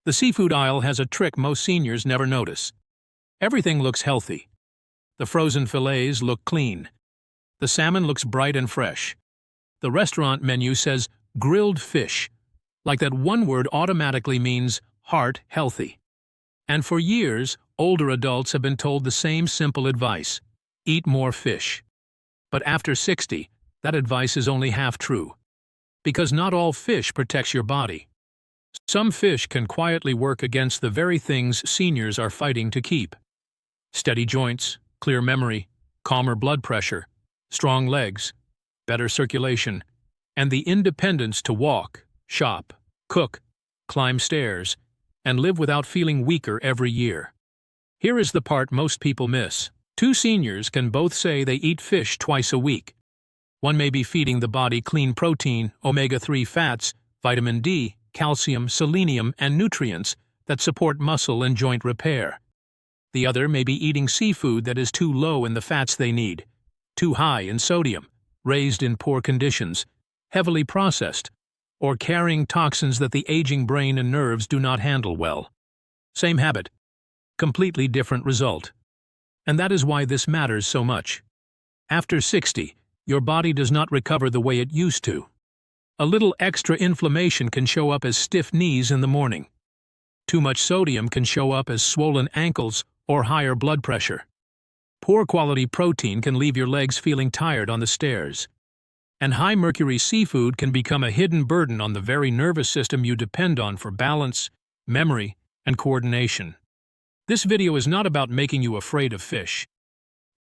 The seafood aisle has a trick most seniors never notice. Everything looks healthy. The frozen fillets look clean. The salmon looks bright and fresh. The restaurant menu says grilled fish, like that one word automatically means heart healthy. And for years, older adults have been told the same simple advice: eat more fish. But after 60, that advice is only half true. Because not all fish protects your body. Some fish can quietly work against the very things seniors are fighting to keep. Steady joints, clear memory, calmer blood pressure, strong legs, better circulation, and the independence to walk, shop, cook, climb stairs, and live without feeling weaker every year. Here is the part most people miss. Two seniors can both say they eat fish twice a week. One may be feeding the body clean protein, omega-3 fats, vitamin D, calcium, selenium, and nutrients that support muscle and joint repair. The other may be eating seafood that is too low in the fats they need, too high in sodium, raised in poor conditions, heavily processed, or carrying toxins that the aging brain and nerves do not handle well. Same habit, completely different result. And that is why this matters so much. After 60, your body does not recover the way it used to. A little extra inflammation can show up as stiff knees in the morning. Too much sodium can show up as swollen ankles or higher blood pressure. Poor quality protein can leave your legs feeling tired on the stairs. And high mercury seafood can become a hidden burden on the very nervous system you depend on for balance, memory, and coordination. This video is not about making you afraid of fish.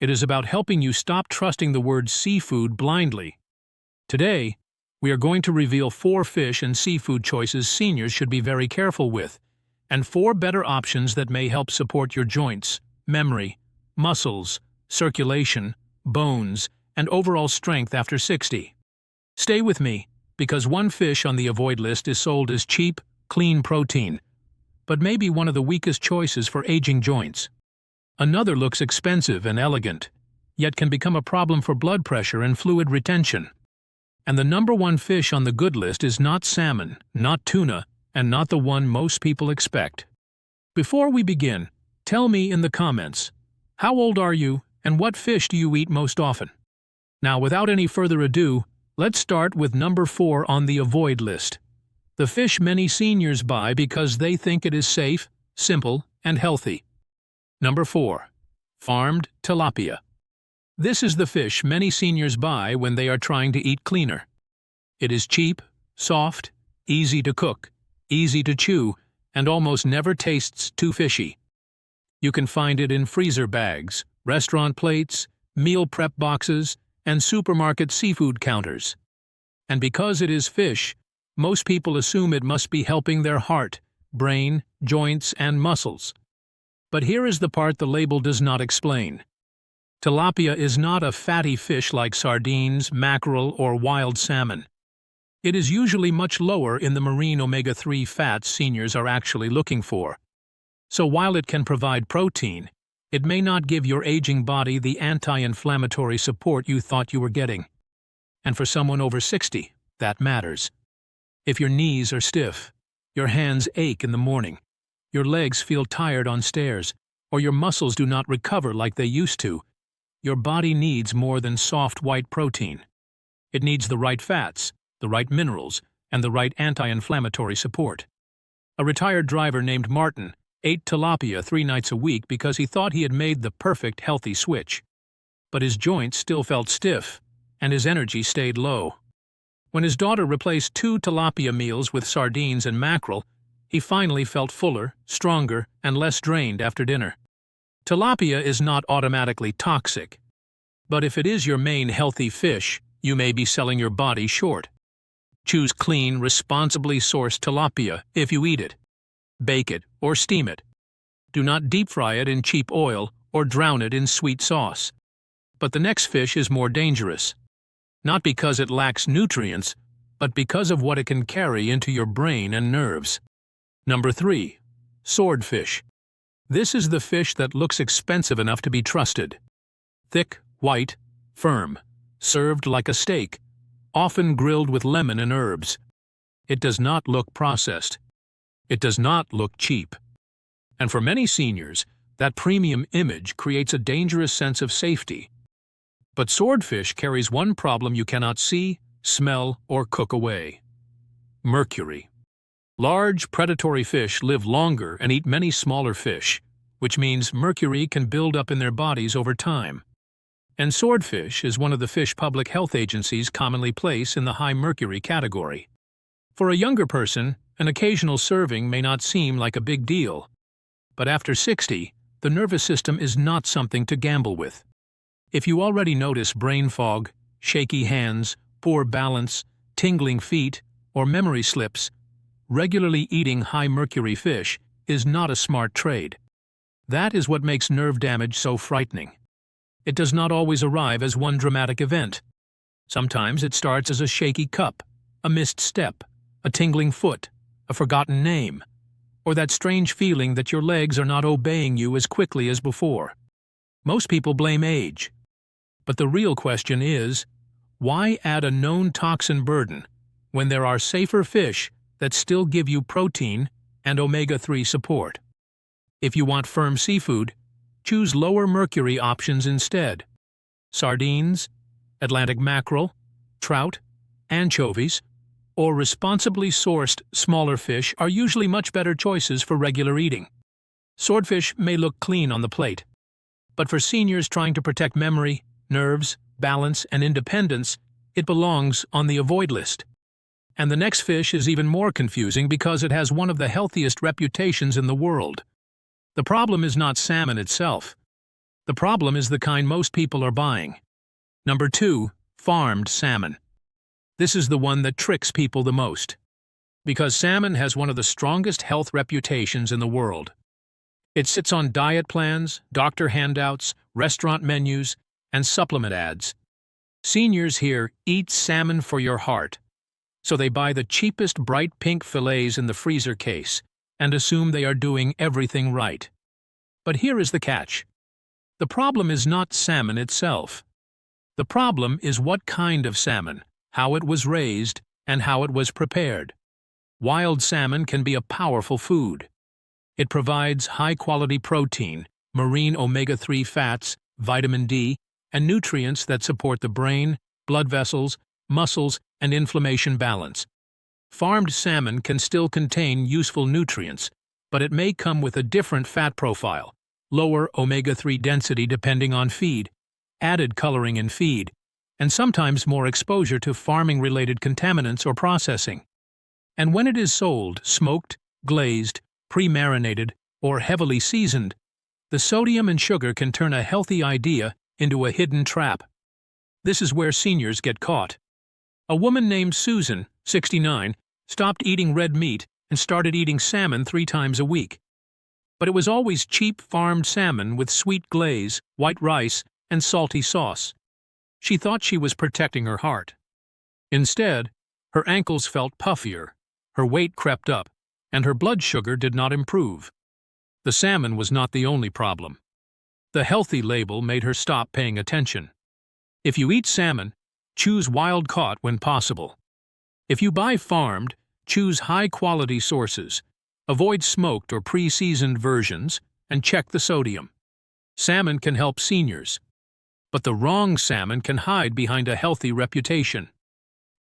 It is about helping you stop trusting the word seafood blindly. Today, we are going to reveal 4 fish and seafood choices seniors should be very careful with, and 4 better options that may help support your joints, memory, muscles, circulation, bones, and overall strength after 60. Stay with me, because one fish on the avoid list is sold as cheap, clean protein, but may be one of the weakest choices for aging joints. Another looks expensive and elegant, yet can become a problem for blood pressure and fluid retention. And the number 1 fish on the good list is not salmon, not tuna, and not the one most people expect. Before we begin, tell me in the comments, how old are you and what fish do you eat most often? Now, without any further ado, let's start with number 4 on the avoid list. The fish many seniors buy because they think it is safe, simple, and healthy. Number 4. Farmed tilapia. This is the fish many seniors buy when they are trying to eat cleaner. It is cheap, soft, easy to cook, easy to chew, and almost never tastes too fishy. You can find it in freezer bags, restaurant plates, meal prep boxes, and supermarket seafood counters. And because it is fish, most people assume it must be helping their heart, brain, joints, and muscles. But here is the part the label does not explain. Tilapia is not a fatty fish like sardines, mackerel, or wild salmon. It is usually much lower in the marine omega-3 fats seniors are actually looking for. So while it can provide protein, it may not give your aging body the anti-inflammatory support you thought you were getting. And for someone over 60, that matters. If your knees are stiff, your hands ache in the morning, your legs feel tired on stairs, or your muscles do not recover like they used to, your body needs more than soft white protein. It needs the right fats, the right minerals, and the right anti-inflammatory support. A retired driver named Martin ate tilapia 3 nights a week because he thought he had made the perfect healthy switch. But his joints still felt stiff, and his energy stayed low. When his daughter replaced 2 tilapia meals with sardines and mackerel, he finally felt fuller, stronger, and less drained after dinner. Tilapia is not automatically toxic, but if it is your main healthy fish, you may be selling your body short. Choose clean, responsibly sourced tilapia if you eat it. Bake it or steam it. Do not deep fry it in cheap oil or drown it in sweet sauce. But the next fish is more dangerous. Not because it lacks nutrients, but because of what it can carry into your brain and nerves. Number 3. Swordfish. This is the fish that looks expensive enough to be trusted. Thick, white, firm, served like a steak, often grilled with lemon and herbs. It does not look processed. It does not look cheap. And for many seniors, that premium image creates a dangerous sense of safety. But swordfish carries one problem you cannot see, smell, or cook away: mercury. Large, predatory fish live longer and eat many smaller fish, which means mercury can build up in their bodies over time. And swordfish is one of the fish public health agencies commonly place in the high mercury category. For a younger person, an occasional serving may not seem like a big deal. But after 60, the nervous system is not something to gamble with. If you already notice brain fog, shaky hands, poor balance, tingling feet, or memory slips, regularly eating high mercury fish is not a smart trade. That is what makes nerve damage so frightening. It does not always arrive as one dramatic event. Sometimes it starts as a shaky cup, a missed step, a tingling foot, a forgotten name, or that strange feeling that your legs are not obeying you as quickly as before. Most people blame age. But the real question is, why add a known toxin burden when there are safer fish that still give you protein and omega-3 support? If you want firm seafood, choose lower mercury options instead. Sardines, Atlantic mackerel, trout, anchovies, or responsibly sourced smaller fish are usually much better choices for regular eating. Swordfish may look clean on the plate, but for seniors trying to protect memory, nerves, balance, and independence, it belongs on the avoid list. And the next fish is even more confusing because it has one of the healthiest reputations in the world. The problem is not salmon itself. The problem is the kind most people are buying. Number 2, farmed salmon. This is the one that tricks people the most, because salmon has one of the strongest health reputations in the world. It sits on diet plans, doctor handouts, restaurant menus, and supplement ads. Seniors here eat salmon for your heart, so they buy the cheapest bright pink fillets in the freezer case and assume they are doing everything right. But here is the catch. The problem is not salmon itself. The problem is what kind of salmon, how it was raised, and how it was prepared. Wild salmon can be a powerful food. It provides high-quality protein, marine omega-3 fats, vitamin D, and nutrients that support the brain, blood vessels, muscles, and inflammation balance. Farmed salmon can still contain useful nutrients, but it may come with a different fat profile, lower omega-3 density depending on feed, added coloring in feed, and sometimes more exposure to farming-related contaminants or processing. And when it is sold, smoked, glazed, pre-marinated, or heavily seasoned, the sodium and sugar can turn a healthy idea into a hidden trap. This is where seniors get caught. A woman named Susan, 69, stopped eating red meat and started eating salmon 3 times a week. But it was always cheap farmed salmon with sweet glaze, white rice, and salty sauce. She thought she was protecting her heart. Instead, her ankles felt puffier, her weight crept up, and her blood sugar did not improve. The salmon was not the only problem. The healthy label made her stop paying attention. If you eat salmon, choose wild-caught when possible. If you buy farmed, choose high-quality sources, avoid smoked or pre-seasoned versions, and check the sodium. Salmon can help seniors, but the wrong salmon can hide behind a healthy reputation.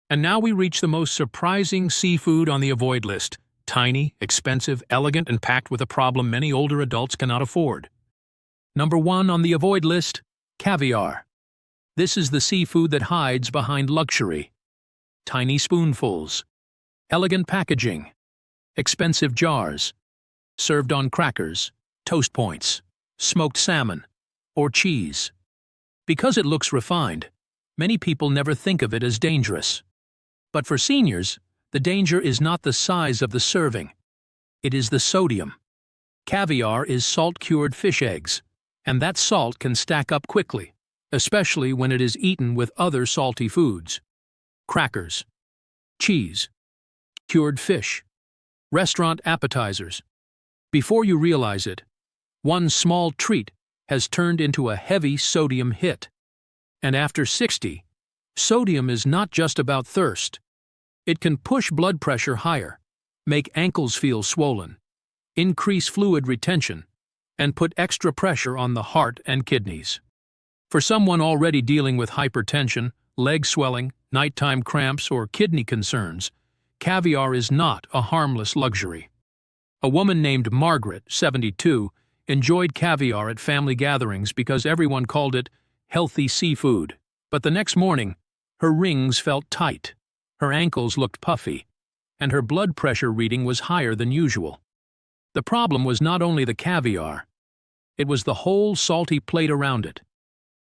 And now we reach the most surprising seafood on the avoid list: tiny, expensive, elegant, and packed with a problem many older adults cannot afford. Number 1 on the avoid list: caviar. This is the seafood that hides behind luxury. Tiny spoonfuls, elegant packaging, expensive jars, served on crackers, toast points, smoked salmon, or cheese. Because it looks refined, many people never think of it as dangerous. But for seniors, the danger is not the size of the serving. It is the sodium. Caviar is salt-cured fish eggs, and that salt can stack up quickly, especially when it is eaten with other salty foods. Crackers, cheese, cured fish, restaurant appetizers. Before you realize it, one small treat has turned into a heavy sodium hit. And after 60, sodium is not just about thirst. It can push blood pressure higher, make ankles feel swollen, increase fluid retention, and put extra pressure on the heart and kidneys. For someone already dealing with hypertension, leg swelling, nighttime cramps, or kidney concerns, caviar is not a harmless luxury. A woman named Margaret, 72, enjoyed caviar at family gatherings because everyone called it healthy seafood. But the next morning, her rings felt tight, her ankles looked puffy, and her blood pressure reading was higher than usual. The problem was not only the caviar, it was the whole salty plate around it.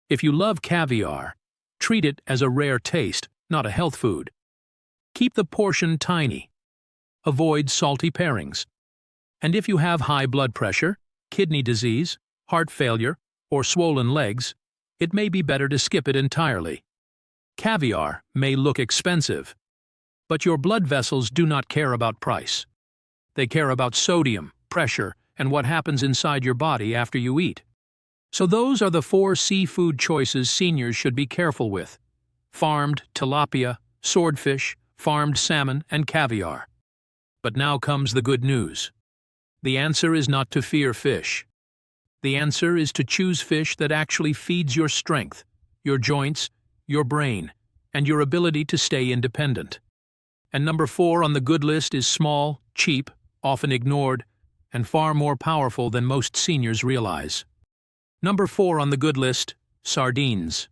If you love caviar, treat it as a rare taste, not a health food. Keep the portion tiny. Avoid salty pairings. And if you have high blood pressure, kidney disease, heart failure, or swollen legs, it may be better to skip it entirely. Caviar may look expensive, but your blood vessels do not care about price. They care about sodium, pressure, and what happens inside your body after you eat. So those are the 4 seafood choices seniors should be careful with: farmed tilapia, swordfish, farmed salmon, and caviar. But now comes the good news. The answer is not to fear fish. The answer is to choose fish that actually feeds your strength, your joints, your brain, and your ability to stay independent. And number 4 on the good list is small, cheap, often ignored, and far more powerful than most seniors realize. Number 4 on the good list, sardines.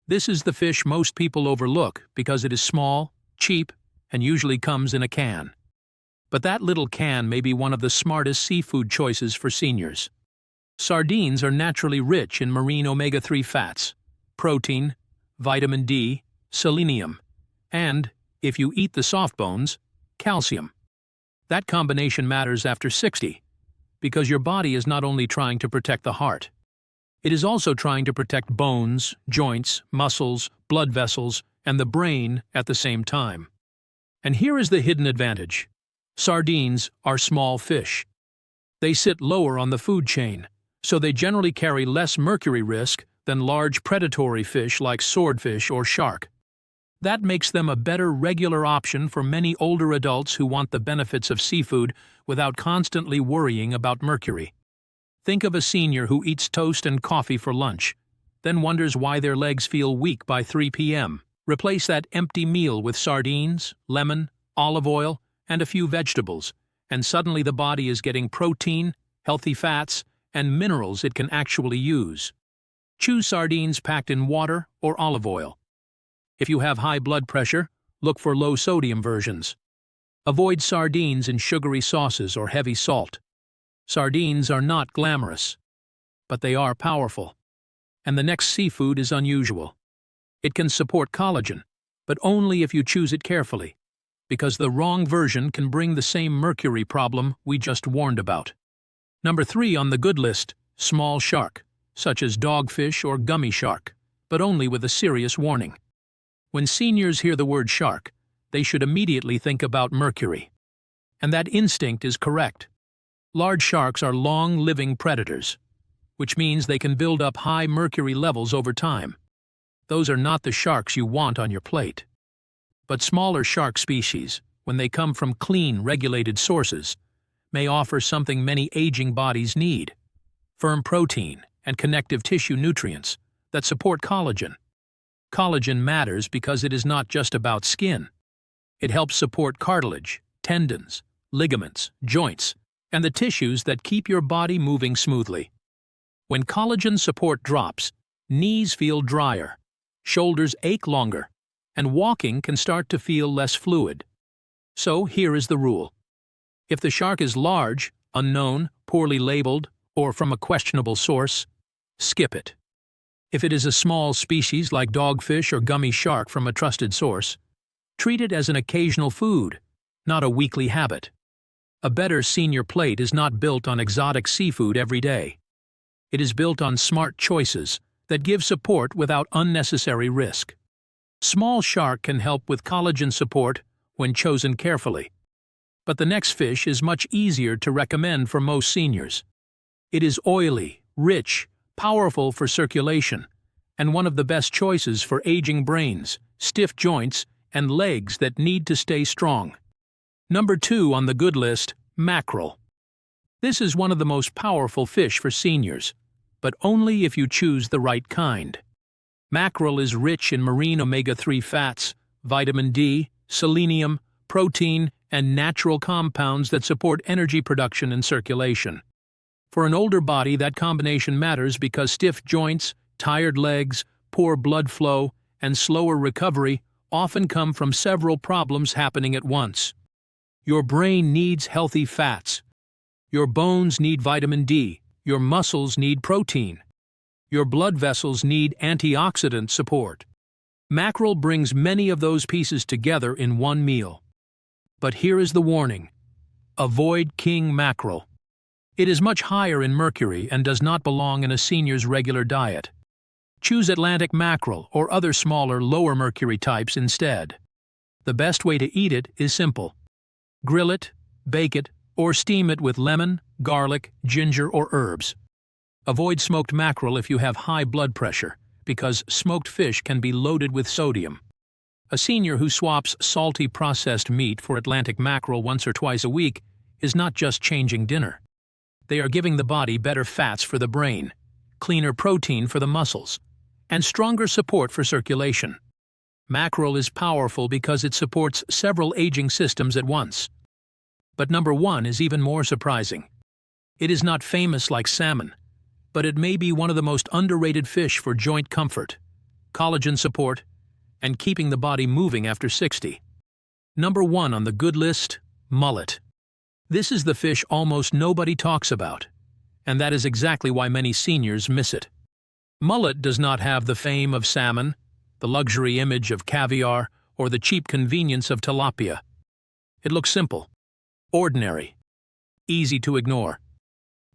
This is the fish most people overlook because it is small, cheap, and usually comes in a can. But that little can may be one of the smartest seafood choices for seniors. Sardines are naturally rich in marine omega-3 fats, protein, vitamin D, selenium, and, if you eat the soft bones, calcium. That combination matters after 60, because your body is not only trying to protect the heart, it is also trying to protect bones, joints, muscles, blood vessels, and the brain at the same time. And here is the hidden advantage. Sardines are small fish. They sit lower on the food chain, so they generally carry less mercury risk than large predatory fish like swordfish or shark. That makes them a better regular option for many older adults who want the benefits of seafood without constantly worrying about mercury. Think of a senior who eats toast and coffee for lunch, then wonders why their legs feel weak by 3 p.m. Replace that empty meal with sardines, lemon, olive oil, and a few vegetables, and suddenly the body is getting protein, healthy fats, and minerals it can actually use. Choose sardines packed in water or olive oil. If you have high blood pressure, look for low-sodium versions. Avoid sardines in sugary sauces or heavy salt. Sardines are not glamorous, but they are powerful. And the next seafood is unusual. It can support collagen, but only if you choose it carefully, because the wrong version can bring the same mercury problem we just warned about. Number 3 on the good list, small shark, such as dogfish or gummy shark, but only with a serious warning. When seniors hear the word shark, they should immediately think about mercury. And that instinct is correct. Large sharks are long-living predators, which means they can build up high mercury levels over time. Those are not the sharks you want on your plate. But smaller shark species, when they come from clean, regulated sources, may offer something many aging bodies need: firm protein and connective tissue nutrients that support collagen. Collagen matters because it is not just about skin. It helps support cartilage, tendons, ligaments, joints, and the tissues that keep your body moving smoothly. When collagen support drops, knees feel drier, shoulders ache longer, and walking can start to feel less fluid. So here is the rule. If the shark is large, unknown, poorly labeled, or from a questionable source, skip it. If it is a small species like dogfish or gummy shark from a trusted source, treat it as an occasional food, not a weekly habit. A better senior plate is not built on exotic seafood every day. It is built on smart choices that give support without unnecessary risk. Small shark can help with collagen support when chosen carefully. But the next fish is much easier to recommend for most seniors. It is oily, rich, powerful for circulation, and one of the best choices for aging brains, stiff joints, and legs that need to stay strong. Number 2 on the good list, mackerel. This is one of the most powerful fish for seniors, but only if you choose the right kind. Mackerel is rich in marine omega-3 fats, vitamin D, selenium, protein, and natural compounds that support energy production and circulation. For an older body, that combination matters because stiff joints, tired legs, poor blood flow, and slower recovery often come from several problems happening at once. Your brain needs healthy fats. Your bones need vitamin D. Your muscles need protein. Your blood vessels need antioxidant support. Mackerel brings many of those pieces together in one meal. But here is the warning. Avoid king mackerel. It is much higher in mercury and does not belong in a senior's regular diet. Choose Atlantic mackerel or other smaller, lower mercury types instead. The best way to eat it is simple. Grill it, bake it, or steam it with lemon, garlic, ginger, or herbs. Avoid smoked mackerel if you have high blood pressure, because smoked fish can be loaded with sodium. A senior who swaps salty processed meat for Atlantic mackerel once or twice a week is not just changing dinner. They are giving the body better fats for the brain, cleaner protein for the muscles, and stronger support for circulation. Mackerel is powerful because it supports several aging systems at once. But number 1 is even more surprising. It is not famous like salmon, but it may be one of the most underrated fish for joint comfort, collagen support, and keeping the body moving after 60. Number 1 on the good list, mullet. This is the fish almost nobody talks about, and that is exactly why many seniors miss it. Mullet does not have the fame of salmon, the luxury image of caviar, or the cheap convenience of tilapia. It looks simple, ordinary, easy to ignore.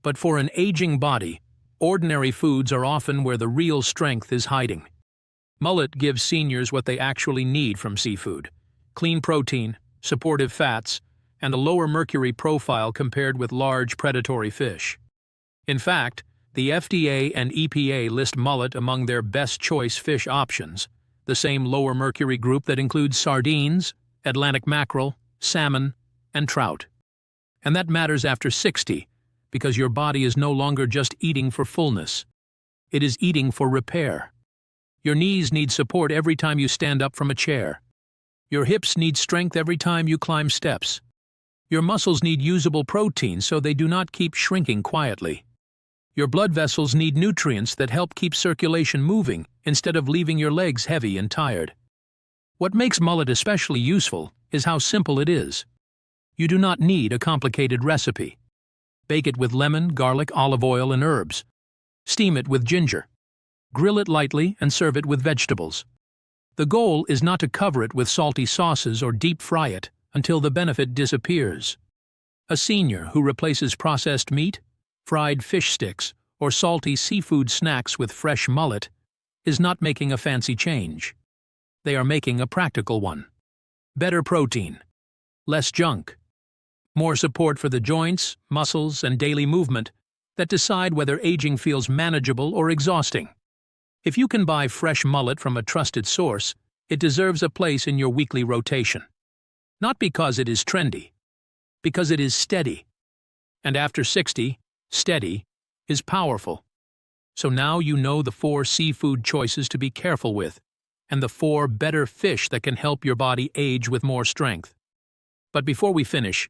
But for an aging body, ordinary foods are often where the real strength is hiding. Mullet gives seniors what they actually need from seafood: clean protein, supportive fats, and a lower mercury profile compared with large predatory fish. In fact, the FDA and EPA list mullet among their best choice fish options, the same lower mercury group that includes sardines, Atlantic mackerel, salmon, and trout. And that matters after 60, because your body is no longer just eating for fullness. It is eating for repair. Your knees need support every time you stand up from a chair. Your hips need strength every time you climb steps. Your muscles need usable protein so they do not keep shrinking quietly. Your blood vessels need nutrients that help keep circulation moving instead of leaving your legs heavy and tired. What makes mullet especially useful is how simple it is. You do not need a complicated recipe. Bake it with lemon, garlic, olive oil, and herbs. Steam it with ginger. Grill it lightly and serve it with vegetables. The goal is not to cover it with salty sauces or deep fry it until the benefit disappears. A senior who replaces processed meat, fried fish sticks, or salty seafood snacks with fresh mullet is not making a fancy change. They are making a practical one. Better protein, less junk, more support for the joints, muscles, and daily movement that decide whether aging feels manageable or exhausting. If you can buy fresh mullet from a trusted source, it deserves a place in your weekly rotation. Not because it is trendy, because it is steady. And after 60, steady is powerful. So now you know the 4 seafood choices to be careful with, and the 4 better fish that can help your body age with more strength. But before we finish,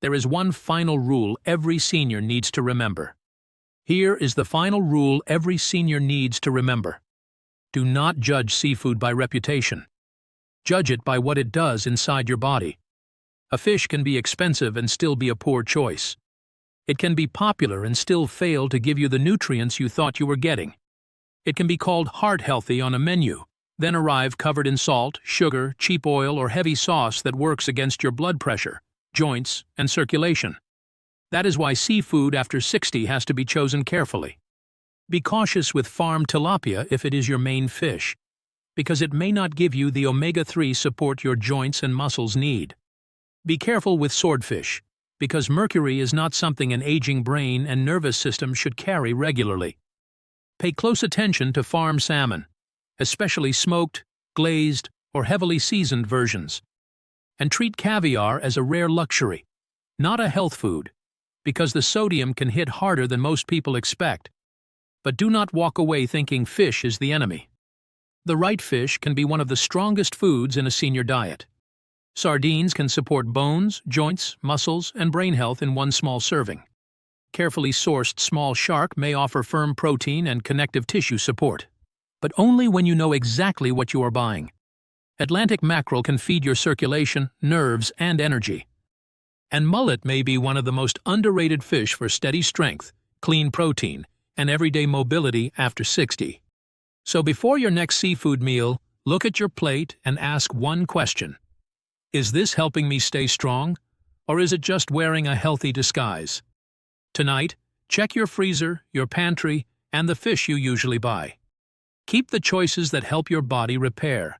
there is one final rule every senior needs to remember. Here is the final rule every senior needs to remember. Do not judge seafood by reputation. Judge it by what it does inside your body. A fish can be expensive and still be a poor choice. It can be popular and still fail to give you the nutrients you thought you were getting. It can be called heart-healthy on a menu, then arrive covered in salt, sugar, cheap oil, or heavy sauce that works against your blood pressure, joints, and circulation. That is why seafood after 60 has to be chosen carefully. Be cautious with farm tilapia if it is your main fish, because it may not give you the omega-3 support your joints and muscles need. Be careful with swordfish, because mercury is not something an aging brain and nervous system should carry regularly. Pay close attention to farm salmon, especially smoked, glazed, or heavily seasoned versions. And treat caviar as a rare luxury, not a health food, because the sodium can hit harder than most people expect. But do not walk away thinking fish is the enemy. The right fish can be one of the strongest foods in a senior diet. Sardines can support bones, joints, muscles, and brain health in one small serving. Carefully sourced small shark may offer firm protein and connective tissue support, but only when you know exactly what you are buying. Atlantic mackerel can feed your circulation, nerves, and energy. And mullet may be one of the most underrated fish for steady strength, clean protein, and everyday mobility after 60. So before your next seafood meal, look at your plate and ask one question. Is this helping me stay strong, or is it just wearing a healthy disguise? Tonight, check your freezer, your pantry, and the fish you usually buy. Keep the choices that help your body repair.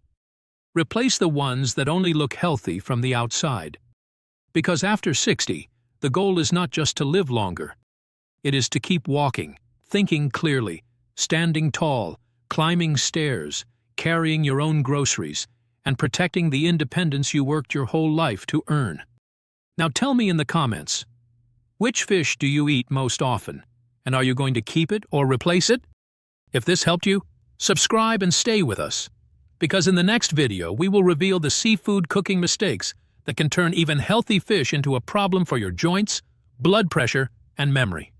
Replace the ones that only look healthy from the outside. Because after 60, the goal is not just to live longer. It is to keep walking, thinking clearly, standing tall, climbing stairs, carrying your own groceries, and protecting the independence you worked your whole life to earn. Now tell me in the comments, which fish do you eat most often? And are you going to keep it or replace it? If this helped you, subscribe and stay with us. Because in the next video, we will reveal the seafood cooking mistakes that can turn even healthy fish into a problem for your joints, blood pressure, and memory.